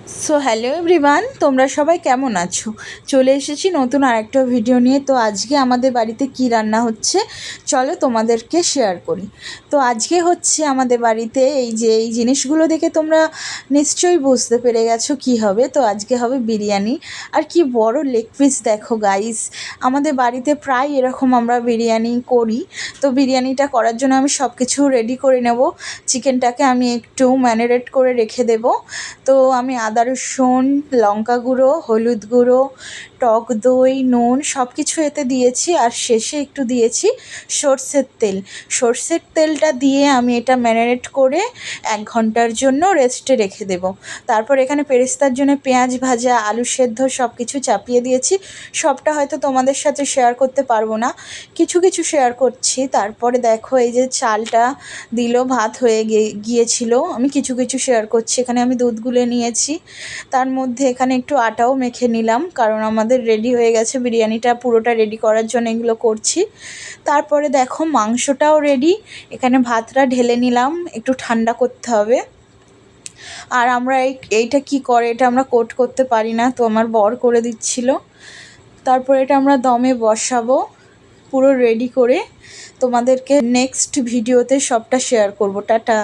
So hello everyone, তোমরা সবাই কেমন আছো? চলে এসেছি নতুন আরেকটা ভিডিও নিয়ে। তো আজকে আমাদের বাড়িতে কি রান্না হচ্ছে চলো তোমাদেরকে শেয়ার করি। তো আজকে হচ্ছে আমাদের বাড়িতে এই জিনিসগুলো দেখে তোমরা নিশ্চয়ই বুঝতে পেরে গেছো কি হবে। তো আজকে হবে বিরিয়ানি। আর কি বড় লেগ পিস দেখো গাইস, আমাদের বাড়িতে প্রায় এরকম আমরা বিরিয়ানি করি। তো বিরিয়ানিটা করার জন্য আমি সব কিছু রেডি করে নেব। চিকেনটাকে আমি একটু ম্যারিনেট করে রেখে দেব। তো আমি আদা রসুন, লঙ্কা গুঁড়ো, হলুদ গুঁড়ো, টক দই, নুন সব কিছু এতে দিয়েছি। আর শেষে একটু দিয়েছি সর্ষের তেল। সর্ষের তেলটা দিয়ে আমি এটা ম্যারিনেট করে 1 ঘন্টার জন্য রেস্টে রেখে দেব। তারপর এখানে পেরেস্তার জন্য পেঁয়াজ ভাজা, আলু সেদ্ধ সব কিছু চাপিয়ে দিয়েছি। সবটা হয়তো তোমাদের সাথে শেয়ার করতে পারবো না, কিছু কিছু শেয়ার করছি। তারপরে দেখো এই যে চালটা দিল, ভাত হয়ে গিয়েছিল। আমি কিছু কিছু শেয়ার করছি। এখানে আমি দুধ গুলে নিয়েছি, তার মধ্যে এখানে একটু আটাও মেখে নিলাম, কারণ আমাদের রেডি হয়ে গেছে বিরিয়ানিটা পুরোটা রেডি করার জন্য এগুলো করছি। তারপরে দেখো মাংসটাও রেডি। এখানে ভাতটা ঢেলে নিলাম, একটু ঠান্ডা করতে হবে। আর আমরা এইটা কি করে, এটা আমরা কোট করতে পারি না, তো আমার বর করে দিচ্ছিল। তারপর এটা আমরা দমে বসাবো পুরো রেডি করে। তোমাদেরকে নেক্সট ভিডিওতে সবটা শেয়ার করব। টাটা।